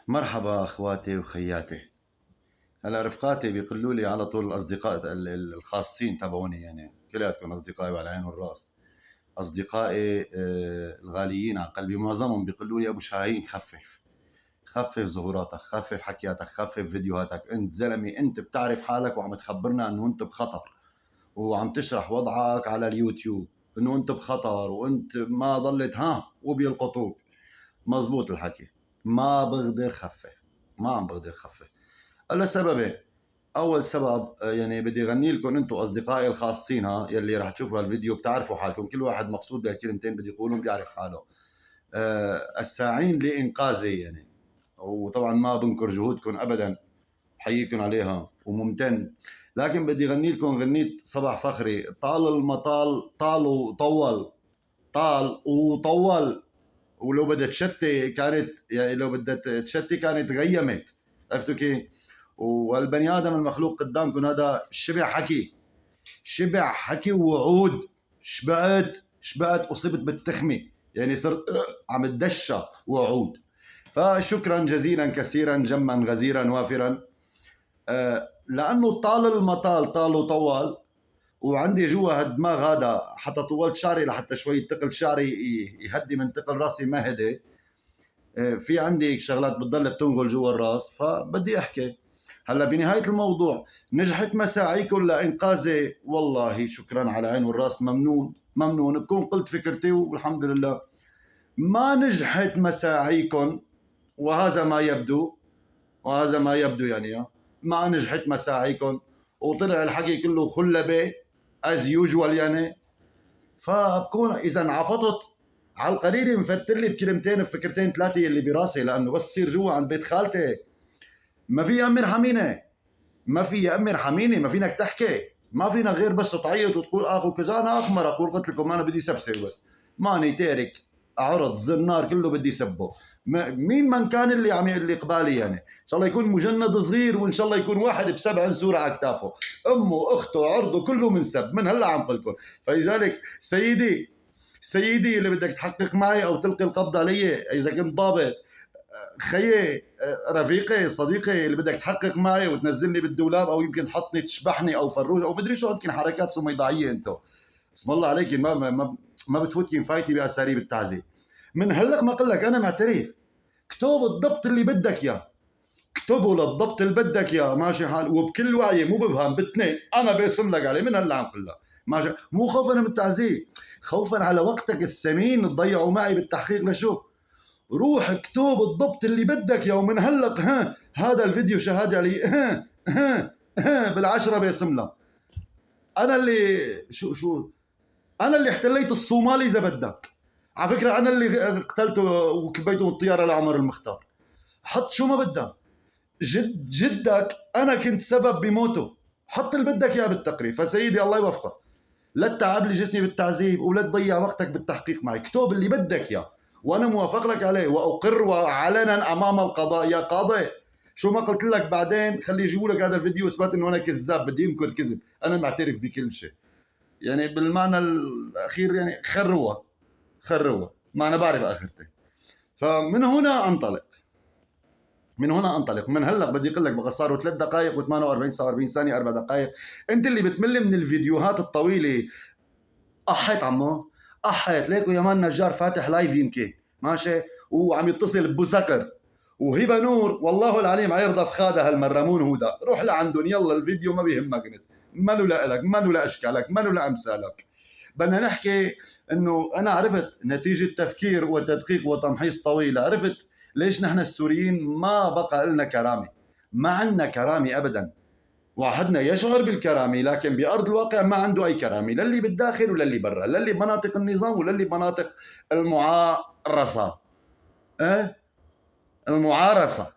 مرحبا اخواتي وخياتي. هلا رفقاتي بيقولوا لي على طول الاصدقاء الخاصين تبعوني، يعني كلياتكم اصدقائي وعلى العين والراس. اصدقائي الغاليين على قلبي معظمهم بيقولوا لي ابو شاهين خفف، خفف ظهوراتك، خفف حكياتك، خفف فيديوهاتك، انت زلمه انت بتعرف حالك وعم تخبرنا انه انت بخطر، وعم تشرح وضعك على اليوتيوب انه انت بخطر وانت ما ضلت وبيلقطوك. مزبوط الحكي. ما بقدر خفف، ما عم بقدر خفف. هلا سببين. اول سبب يعني بدي اغني لكم انتم اصدقائي الخاصين، يلي رح تشوفوا هالفيديو بتعرفوا حالكم، كل واحد مقصود بهالكلمتين بدي يقولهم بيعرف حاله. الساعين لانقاذي يعني. وطبعا ما بنكر جهودكم ابدا، حييكم عليها وممتن. لكن بدي اغني لكم غنية صباح فخري، طال المطال طال وطول، طال وطول. ولو بدها تشتي كانت، يعني لو بدها تشتي كانت غيمت. عرفتوا كيف؟ والبني ادم المخلوق قدامكم هذا شبع حكي، شبع حكي ووعود. شبعت اصبت بالتخمه، يعني صرت عم اتدشى وعود. فشكرا جزيلا كثيرا جما غزيرا وافرا. لانه طال المطال طال وطول، وعندي جوا هالدماغ هذا حتى طولت شعري لحتى شوي تقل شعري يهدي من تقل راسي ما هدي. في عندي شغلات بتضل بتنغل جوا الراس، فبدي احكي. هلا بنهايه الموضوع، نجحت مساعيكم لانقاذي، والله شكرا على العين والراس، ممنون ممنون. بكون قلت فكرتي والحمد لله. ما نجحت مساعيكم، وهذا ما يبدو، وهذا ما يبدو يعني ما نجحت مساعيكم، وطلع الحكي كله خلبه از يوجوال يعني. فبكون اذا عفطت على القليله مفتر لي بكلمتين بفكرتين ثلاثه اللي براسي، لانه بس تصير جوا عند بيت خالتي ما في امر حمينه، ما في يا امي ارحميني، ما فينك تحكي، ما فينا غير بس تعيط وتقول اخو كذا. انا اخمر اقول قلت لكم انا بدي سبسب بس، ماني تارك عرض زنار كله بدي سبه. مين من كان اللي عم اللي قبالي يعني، ان شاء الله يكون مجند صغير، وان شاء الله يكون واحد بسبع سوره على كتافه، امه اخته عرضه كله من سب من هلا عم قلكم. فلذلك سيدي اللي بدك تحقق معي او تلقي القبض علي اذا كنت ضابط، خيي، رفيقي، صديقي اللي بدك تحقق معي وتنزلني بالدولاب، او يمكن تحطني تشبحني او فروج او بدري شو، يمكن حركات صميداعيه انتو. اسم الله عليك، ما بتفوتي فايتي باساليب التعزيه. من هلق ما اقول لك انا معترف. اكتب الضبط اللي بدك اياه، اكتبه للضبط اللي بدك اياه، ماشي حال، وبكل وعي، مو ببهم باثنين، انا باسم لك عليه من هلا عم قل لك. ماشي، مو خوفا من التعزيه، خوفا على وقتك الثمين تضيعه معي بالتحقيق. لشو؟ روح اكتب الضبط اللي بدك يا ومن هلق هذا الفيديو شهاده علي بالعشره باسم الله. انا اللي شو انا اللي احتليت الصومالي اذا بدك. على فكره انا اللي قتلته وكبيته من الطياره لعمر المختار. حط شو ما بدك. جدك انا كنت سبب بموته. حط اللي بدك اياه بالتقرير. فسيدي الله يوفقك، لا تتعب لي جسمي بالتعذيب ولا تضيع وقتك بالتحقيق معي. اكتب اللي بدك اياه وانا موافق لك عليه، واقر علنا امام القضاء يا قاضي. شو ما قلت لك بعدين خلي يجيبوا لك هذا الفيديو اثبات انه انا كذاب، بدي انكر كذب. انا معترف بكل شيء، يعني بالمعنى الاخير يعني خروا ما انا بعرف اخرتي. فمن هنا انطلق، من هلا بدي اقول لك بقى صاروا 3 دقائق و48 49 ثانيه 4 دقائق. انت اللي بتمل من الفيديوهات الطويله. احيت عمو، احيت ليكو يا مان نجار فاتح لايف يمكن ماشي وعم يتصل ببو سكر وهبه نور، والله العليم عيرضى فخاده هالمره مو هدى. روح لعندهم يلا، الفيديو ما بيهمك انت، منو لك منو لاشكالك منو لامثالك. بدنا نحكي انه انا عرفت نتيجه تفكير وتدقيق وتمحيص طويل، عرفت ليش نحن السوريين ما بقى لنا كرامه. ما عندنا كرامه ابدا. واحدنا يشعر بالكرامه لكن بارض الواقع ما عنده اي كرامه، للي بالداخل وللي برا، للي بمناطق النظام وللي بمناطق المعارصه. أه؟ المعارصه،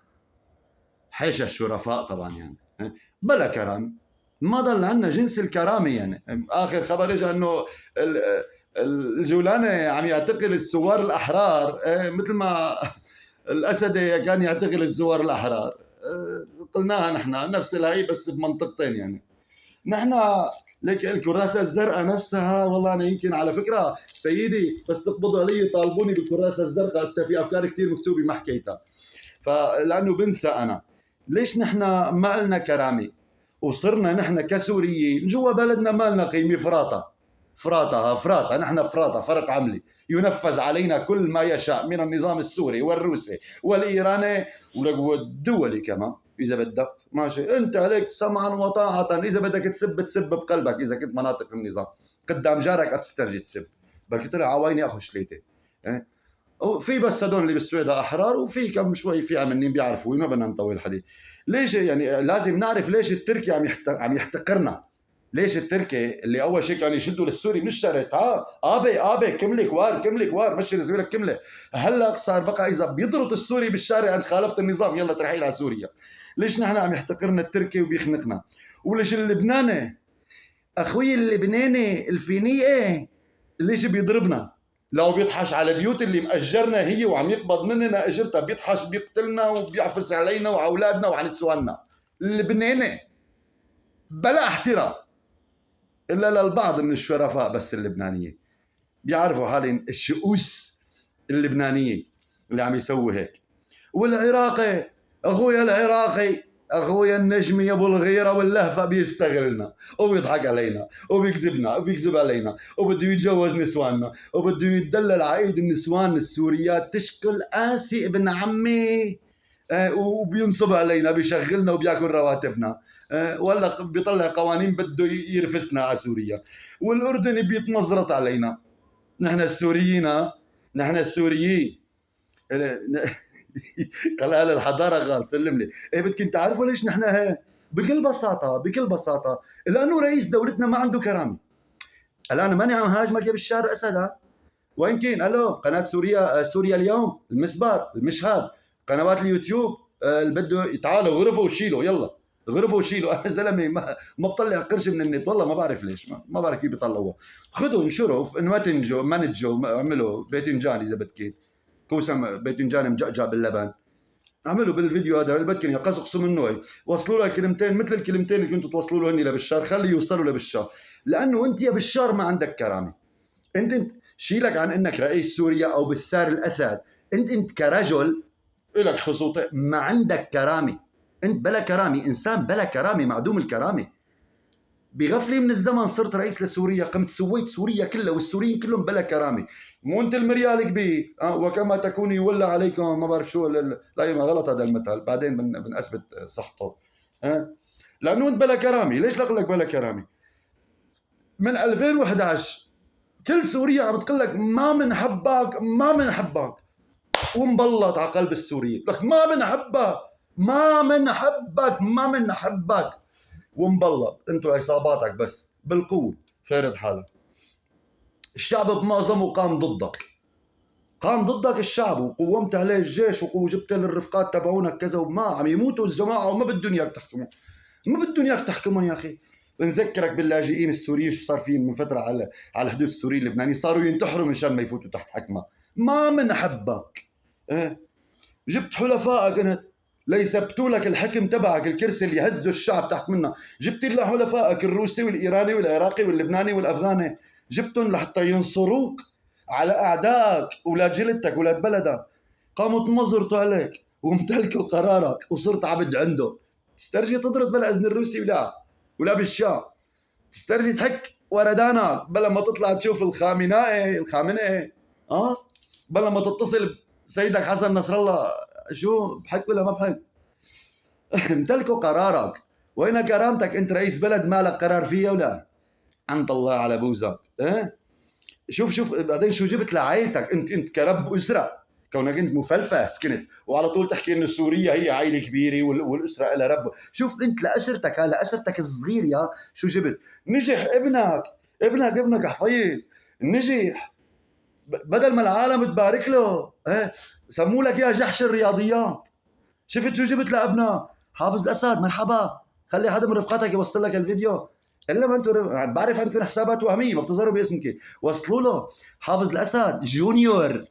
حيش الشرفاء طبعا يعني. أه؟ بلا كرامه، ما ضل عندنا جنس الكرامه يعني. اخر خبر اجى انه الجولاني عم يعتقل الثوار الاحرار، مثل ما الاسدي كان يعتقل الزوار الاحرار. قلناها نحن نفس الهي بس بمنطقتين يعني. نحن لك الكراسه الزرقاء نفسها، والله انا يمكن على فكره سيدي بس تقبضوا علي طالبوني بالكراسه الزرقاء، هسه في افكار كثير مكتوبه ما حكيتها. فلانه بنسى انا ليش نحن ما لنا كرامه، وصرنا نحن كسوريين جوا بلدنا ما لنا قيمه. فراطه نحن فراطه، فرق عملي ينفذ علينا كل ما يشاء من النظام السوري والروسي والايراني والدولي كمان. اذا بدك ماشي، انت عليك سمعا وطاعه، اذا بدك تسب بقلبك، اذا كنت مناطق النظام قدام جارك بتسترجي تسب، بدك طلع عوايني اخو شليته. في بس هدول اللي بالسويدة احرار، وفي كم شوي في عمنين بيعرفوا، ما بدنا نطول الحديث. ليش يعني لازم نعرف ليش التركي عم يحتقرنا؟ ليش التركي اللي اول شيء كانوا يشدوا للسوري من الشرط، ابي كملك وار مشي لزميلك كمله، هلا صار بقى اذا بيضرط السوري بالشارع انت خالفت النظام يلا ترحيل على سوريا. ليش نحن عم يحتقرنا التركي وبيخنقنا؟ وليش اللبناني اخوي اللبناني الفينيقي ليش بيضربنا؟ لو بيطحش على بيوت اللي مأجرنا هي وعم يقبض مننا اجرتها، بيطحش بيقتلنا وبيعفس علينا وعلى اولادنا وعلى نسواننا. اللبناني بلا احترام الا للبعض من الشرفاء، بس اللبنانيه بيعرفوا حالهم الشؤوس اللبنانيه اللي عم يسووا هيك. والعراقي اخويا العراقي اخويا النجمي ابو الغيره واللهفه بيستغلنا وبيضحك علينا وبيكذبنا وبيكذب علينا وبده يتجوز نسواننا وبده يتدلل على ايد النسوان السوريات تشكل قاسي ابن عمي، وبينصب علينا بيشغلنا وبياكل رواتبنا، ولا بيطلع قوانين بده يرفسنا على سوريا، والاردني بيتمزرط علينا. نحن السوريين قال الحضاره قال سلم لي. بدكم تعرفوا ليش نحن هيك؟ بكل بساطه لانه رئيس دولتنا ما عنده كرامه. الان ماني عم هاجمك يا بشار اسد، وين كين؟ الو قناه سوريا اليوم، المسبار، المشهد، قنوات اليوتيوب اللي بده تعالوا غرفوا وشيلوا، يلا غرفوا وشيلوا. انا زلمه ما بطلع قرش من النت والله، ما بعرف ليش، ما بعرف كيف بيطلعوها. خذوا انشروا، ما تنجوا اعملوا باذنجان اذا بدكم، كوسه باذنجان مجعجع باللبن، اعملوا بالفيديو هذا اللي بدكم اقصقصوا منه، وصلوا له كلمتين مثل الكلمتين اللي كنتوا توصلوا له هني لبشار، خلي يوصلوا لبشار. لانه انت يا بشار ما عندك كرامه. انت شيلك عن انك رئيس سوريا او بثار الاسد، انت كرجل لك خصوصي ما عندك كرامه. انت بلا كرامه، انسان بلا كرامه، معدوم الكرامه. بغفله من الزمن صرت رئيس لسوريا، قمت سويت سوريا كلها والسوريين كلهم بلا كرامه. مو انت المريال كبير وكما تكون يولى عليكم، ما بعرف شو، لا ما غلط هذا المثل، بعدين بنثبت صحته. لانه انت بلا كرامه. ليش لك بلا كرامه؟ من 2011 كل سوريا عم تقول لك ما بنحبك ومبلط على قلب السوريين، لك ما بنحبك ومبلط. انتو عصاباتك بس بالقوه فارد حالك. الشعب بمعظمه قام ضدك الشعب، وقومت عليه الجيش وجبت له الرفقات تبعونك كذا، وما عم يموتوا الجماعه وما بدهم اياك تحكمهم يا اخي. بنذكرك باللاجئين السوريين شو صار فيهم من فتره على الحدود السوري اللبناني، صاروا ينتحروا مشان ما يفوتوا تحت حكمه. ما منحبك. جبت حلفائك انت ليثبتوا لك الحكم تبعك، الكرسي اللي هزوا الشعب تحت منه، جبت لنا حلفائك الروسي والايراني والعراقي واللبناني والافغاني، جبتهم لحتى ينصروك على اعدائك، اولاد جلدتك اولاد بلدك. قاموا تمزرطوا عليك وامتلكوا قرارك وصرت عبد عنده. تسترجي تضرب بالاذن الروسي ولا بالشام، تسترجي تحك ورا دانك بلا ما تطلع تشوف الخامنائي بلا ما تتصل سيدك حسن نصر الله شو بحق ولا ما بحق. امتلكوا قرارك. وين كرامتك؟ انت رئيس بلد مالك قرار فيها ولا؟ انت الله على بوزك. شوف بعدين شو جبت لعائلتك. انت كرب اسره، كونك انت مفلفس كنت وعلى طول تحكي انه سوريا هي عائله كبيره والاسره لها رب. شوف انت لاسرتك الصغير يا شو جبت. نجح ابنك حفيظ، نجح بدل ما العالم تبارك له سموا لك يا جحش الرياضيات. شفت شو جبت لابنك؟ حافظ الاسد مرحبا، خلي حدا من رفقاتك يوصل لك الفيديو. الا ما انتم بعرف عندكم حسابات وهميه ما بتظهروا باسمك، وصلوا له حافظ الاسد جونيور.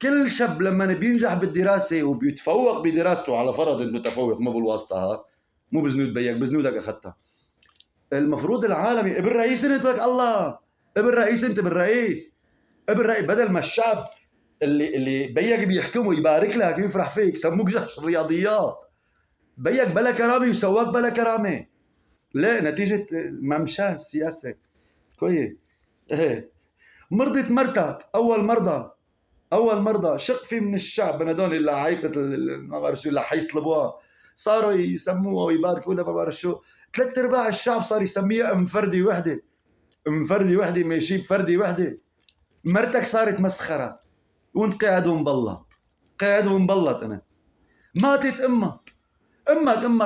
كل شاب لما بينجح بالدراسه وبيتفوق بدراسته، على فرض انه تفوق مو بالواسطه، مو بزنود بيك، بزنودك اخذتها. المفروض العالمي ابن رئيس انت لك الله، ابن رئيس انت بالرئيس، بدل ما الشعب اللي بيك بيحكمه يبارك لك ويفرح فيك، سموك جحش الرياضيات. بيك بلا كرامه وسواك بلا كرامه. ليه؟ نتيجه ممشاه السياسه. كويس. ايه. مرضت مرتك اول مرضى شق في من الشعب من هدول اللي عيقه ما بعرف شو اللي حيصلبوها، صاروا يسموها ويباركوا لها ما بعرف شو. ثلاث ارباع الشعب صار يسميها ام فردي وحده، ام فردي وحده ماشي بفردي وحده. مرتك صارت مسخره وانت قاعد ومبلط، قاعد ومبلط. انا ماتت امك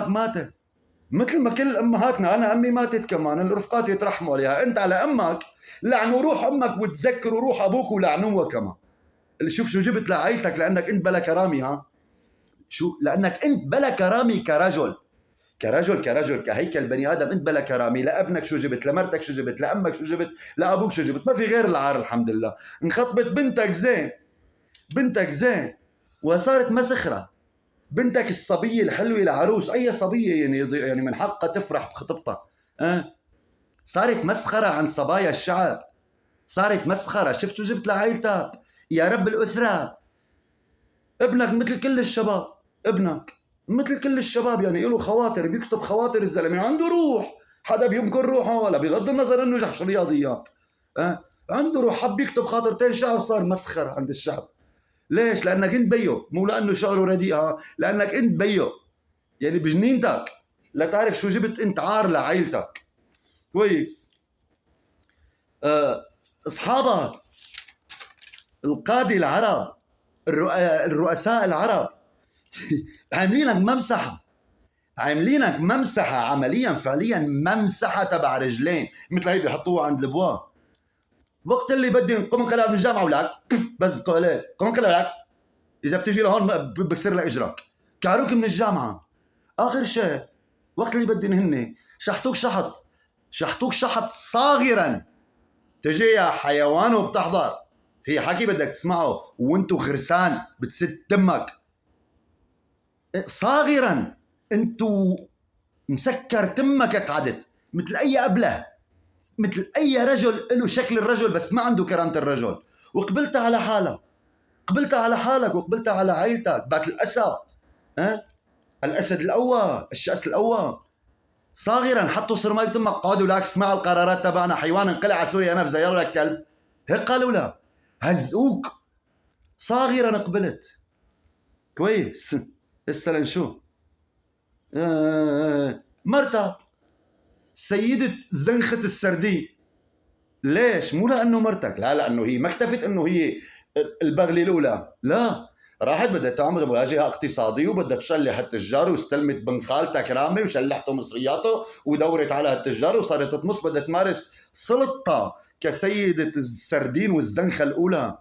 ماتت مثل ما كل امهاتنا. انا امي ماتت كمان، الرفقات يترحموا عليها. انت على امك لعنوا روح امك وتذكروا روح ابوك ولعنوها كمان. شوف شو جبت لعائلتك، لانك انت بلا كرامه. ها شو؟ لانك انت بلا كرامه كرجل كهيكل بني ادم. انت بلا كرامه. لابنك شو جبت، لمرتك شو جبت، لامك شو جبت، لابوك شو جبت؟ ما في غير العار. الحمد لله انخطبت بنتك زين وصارت مسخره. بنتك الصبيه الحلوه العروس، اي صبيه يعني من حقها تفرح بخطبتها. أه؟ صارت مسخره عن صبايا الشعب، صارت مسخره. شفت شو جبت لعائلتك؟ يا رب الاسره. ابنك مثل كل الشباب، ابنك مثل كل الشباب، يعني له خواطر، بيكتب خواطر. الزلمه عنده روح، حدا بينكر روحه ولا بغض النظر انه جحش رياضيات. أه؟ عنده روح، حب يكتب خاطرتين شعر صار مسخره عند الشعب. ليش؟ لانك انت بيو، مو لانه شعره رديئه، لانك انت بيو. يعني بجنينتك لا تعرف شو جبت انت عار لعائلتك. كويس. اصحابك القاده العرب، الرؤساء العرب عاملينك ممسحه عمليا فعليا، ممسحه تبع رجلين مثل هي بيحطوها عند البواب. وقت اللي بدي قوم انقلع من الجامعه ولك بزقوا عليه، قوم انقلع لك. اذا بتجي لهون بكسر لك اجرك، كعروك من الجامعه. اخر شيء وقت اللي بدي هن شحطوك شحط صاغرا. تجي يا حيوان وبتحضر في حكي بدك تسمعه وانتو خرسان بتسد تمك. صاغرا انتو مسكر تمك قعدت مثل اي ابله، مثل اي رجل له شكل الرجل بس ما عنده كرامه الرجل. وقبلتها على حالك وقبلتها على عائلتك. بات الاسد، ها الاسد الاول، الشأس الاول. صاغرا حطوا صرماي بتمك، قعدوا لك اسمع القرارات تبعنا. حيوان انقلع على سوريا نفذ يلا لك كلب. هيك قالوا له، هزقوك. صاغرا قبلت. كويس. هسه لنشوف. مرتك سيدة زنخة السردين. ليش؟ مو لانه مرتك، لا، لانه هي ما اكتفت انه هي البغله الاولى، لا، راحت بدها تعمل مواجهه اقتصاديه وبدها تشلح التجار، واستلمت بن خالتها كرامه وشلحته مصرياته ودورت على التجار وصارت تمص، بدها تمارس سلطه كسيده السردين والزنخه الاولى.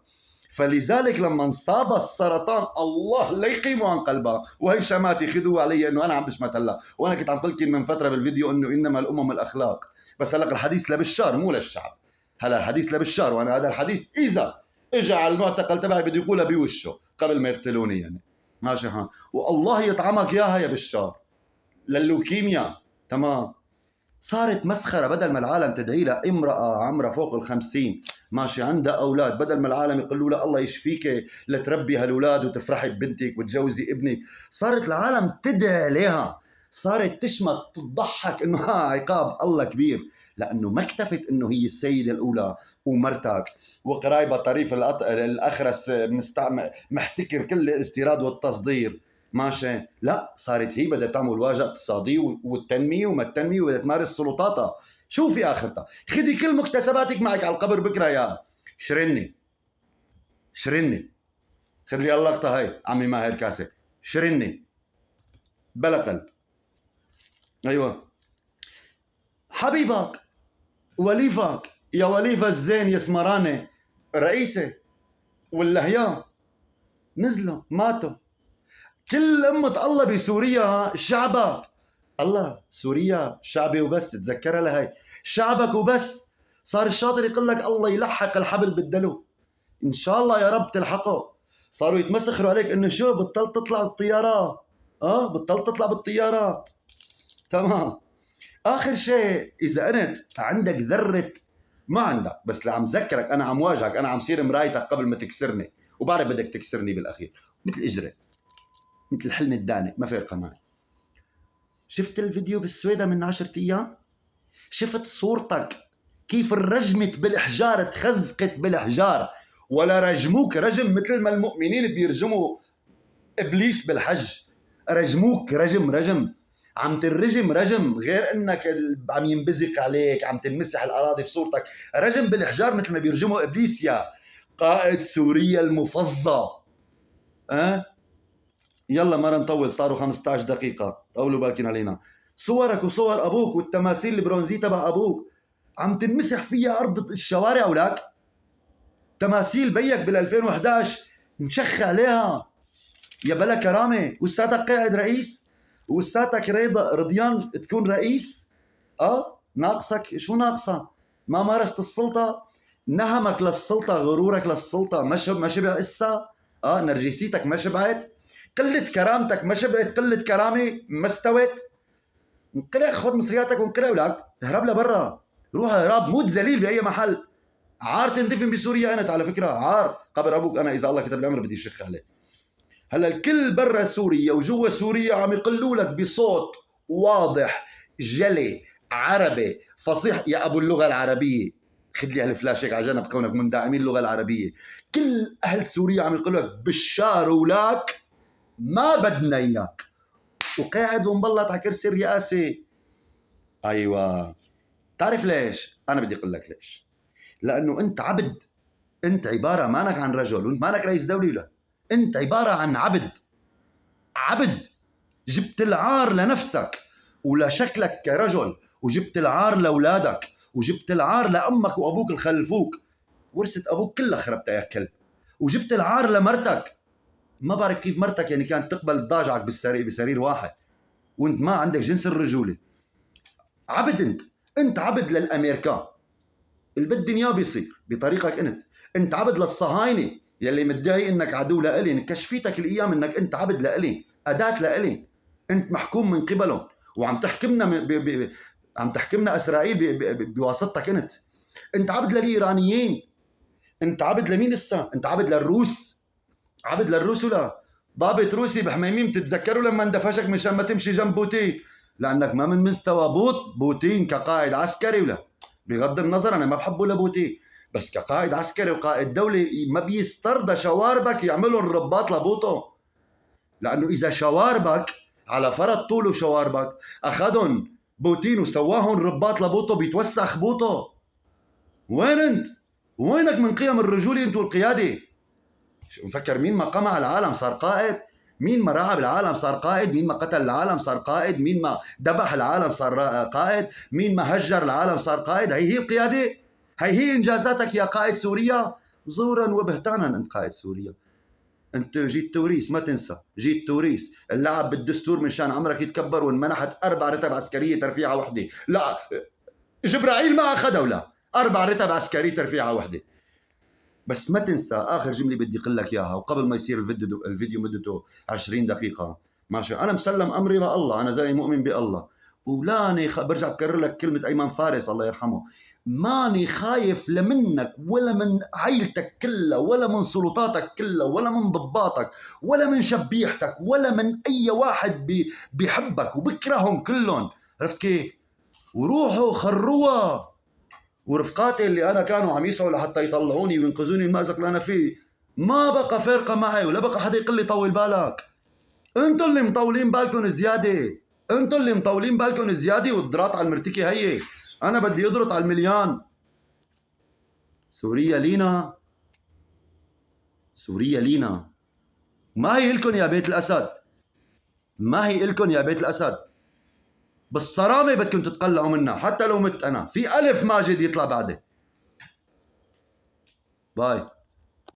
فلذلك لما انصاب السرطان الله لا يقيمه عن قلبها. وهي شماتي خذوا علي انه انا عم بشمت هلا، وانا كنت عم قلت من فتره بالفيديو انه انما الامم الاخلاق. بس هلا الحديث لبشار مو للشعب. هلا الحديث لبشار، وانا هذا الحديث اذا اجى على المعتقل تبعي بده يقولها بوشه قبل ما يقتلوني يعني. ماشي ها، والله يطعمك اياها يا بشار للوكيميا. تمام. صارت مسخرة. بدل ما العالم تدعي لها امرأة عمرها فوق ال50 ماشي عندها أولاد، بدل ما العالم يقولوا لها الله يشفيك لتربي هالأولاد وتفرحي ببنتك وتجوزي ابنك، صارت العالم تدعي عليها، صارت تشمت تضحك إنه عقاب الله كبير. لأنه ما اكتفت إنه هي السيدة الأولى ومرتك وقرايبها طريف الأخرس محتكر كل الاستيراد والتصدير. ماشي، لا، صارت هي بدها تعمل واجهه اقتصاديه والتنميه وما التنميه وبدها تمارس سلطاتها. شوفي اخرتها، خدي كل مكتسباتك معك على القبر بكره يا شرني. خذ لي اللقطه هاي عمي ماهر كاسه، شرني بلا قلب. ايوه حبيبك وليفك يا وليفه الزين يا سمرانه رئيسه واللهيان نزلوا ماتوا. كل أمة الله بسوريا شعبك. الله سوريا شعبي وبس، تذكرها لهي شعبك وبس. صار الشاطر يقول لك الله يلحق الحبل بالدلو، إن شاء الله يا رب تلحقه. صاروا يتمسخروا عليك إنه شو بطلت تطلع بالطيارات. بطلت تطلع بالطيارات. تمام. آخر شيء إذا أنت عندك ذرة، ما عندك، بس اللي عم ذكرك أنا عم واجهك، أنا عم صير مرايتك قبل ما تكسرني وبعرف بدك تكسرني بالاخير، مثل اجري، مثل حلم الداني، ما فارقه معي. شفت الفيديو بالسويدة من 10 ايام؟ شفت صورتك كيف رجمت بالحجار، تخزقت بالحجار، ولا رجموك رجم مثل ما المؤمنين بيرجموا ابليس بالحج، رجموك رجم عم تنرجم رجم، غير انك عم ينبزق عليك، عم تنمسح الاراضي بصورتك، رجم بالحجار مثل ما بيرجموا ابليس يا قائد سوريا المفظى. يلا ما نطول، صاروا 15 دقيقة، طولوا بالكن علينا. صورك وصور ابوك والتماثيل البرونزية تبع ابوك عم تنمسح فيها ارض الشوارع ولك. تماثيل بيك بال 2011 نشخ عليها يا بلا كرامه، وساتك قاعد رئيس، وساتك رضيان تكون رئيس. ناقصك شو ناقصه؟ ما مارست السلطه، نهمك للسلطه، غرورك للسلطه ما شبع اسا. نرجسيتك ما شبعت، قله كرامتك ما شبعت، قله كرامه ما استوت. انقلع، خذ مصرياتك وانقلع ولك، اهرب لبرا، روح اهرب، موت ذليل باي محل. عار تندفن بسوريا انت على فكره، عار قبر ابوك انا اذا الله كتب لي امر بدي شخ عليه. هلا الكل برا سوريا وجوا سوريا عم يقولوا لك بصوت واضح جلي عربي فصيح يا ابو اللغه العربيه، خذ لي هالفلاش هيك على جنب كونك من داعمين اللغه العربيه. كل اهل سوريا عم يقولوا لك بشار ولاك ما بدنا اياك، وقاعد ومبلط على كرسي الرئاسه. ايوه، تعرف ليش؟ انا بدي اقول لك ليش. لانه انت عبد، انت عباره مانك عن رجل، وانت مانك رئيس دوله، لا انت عباره عن عبد. عبد جبت العار لنفسك ولشكلك كرجل، وجبت العار لاولادك، وجبت العار لامك وابوك اللي خلفوك، ورثه ابوك كلها خربتها يا كلب، وجبت العار لمرتك. ما بعرف كيف مرتك يعني كانت تقبل تضاجعك بسرير واحد وانت ما عندك جنس الرجوله. عبد انت عبد للامريكان، اللي بدي اياه بيصير بطريقك انت عبد للصهاينه يلي مدعي انك عدو لإلي، كشفيتك الايام انك انت عبد لإلي، اداه لإلي، انت محكوم من قبلهم، وعم تحكمنا عم تحكمنا اسرائيل بواسطتك. انت عبد للايرانيين، انت عبد لمين لسه؟ انت عبد للروس، عبد للروس. ولا ضابط روسي بحميميم تتذكروا لما اندفشك مشان ما تمشي جنب بوتين، لانك ما من مستوى بوتين كقائد عسكري. ولا بغض النظر انا ما بحبه لبوتين، بس كقائد عسكري وقائد دولة ما بيسترضى شواربك يعملوا الرباط لبوطه. لانه اذا شواربك على فرض طوله شواربك اخذهم بوتين وسواهم رباط لبوطه بيتوسخ بوطه. وين انت؟ وينك من قيم الرجوله انت والقياده؟ مفكر مين ما قمع العالم صار قائد؟ مين ما رعب العالم صار قائد؟ مين ما قتل العالم صار قائد؟ مين ما ذبح العالم صار قائد؟ مين ما هجر العالم صار قائد؟ هي القياده؟ هي انجازاتك يا قائد سوريا؟ زورا وبهتانا انت قائد سوريا. انت جيت توريث، ما تنسى جيت توريث، اللعب بالدستور مشان عمرك يتكبر، وانمنحت 4 رتب عسكريه ترفيعه وحده. لا جبرائيل ما اخذها، ولا 4 رتب عسكريه ترفيعه وحده. بس ما تنسى اخر جمله بدي اقول لك اياها، وقبل ما يصير الفيديو مدته 20 دقيقه ماشي. انا مسلم امري لله، انا زي مؤمن بالله، ولاني برجع بكرر لك كلمه ايمن فارس الله يرحمه، ماني خايف لا منك ولا من عيلتك كلها ولا من سلطاتك كلها ولا من ضباطك ولا من شبيحتك ولا من اي واحد بيحبك وبكرههم كلهم. عرفت كيف؟ وروحوا خروها. ورفقاتي اللي انا كانوا عم يسعوا لحتى يطلعوني وينقذوني المأزق اللي انا فيه ما بقى فارقه معي، ولا بقى حدا يقول لي طول بالك. انتوا اللي مطولين بالكم زياده، انتوا اللي مطولين بالكم زياده، والضراط على المرتكه هي. انا بدي اضرط على المليان. سوريا لينا، سوريا لينا، ما هي إلكن يا بيت الاسد، ما هي إلكن يا بيت الاسد. بالصرامه بدكم تتقلعوا منها، حتى لو مت انا في 1000 ماجد يطلع بعدي. باي.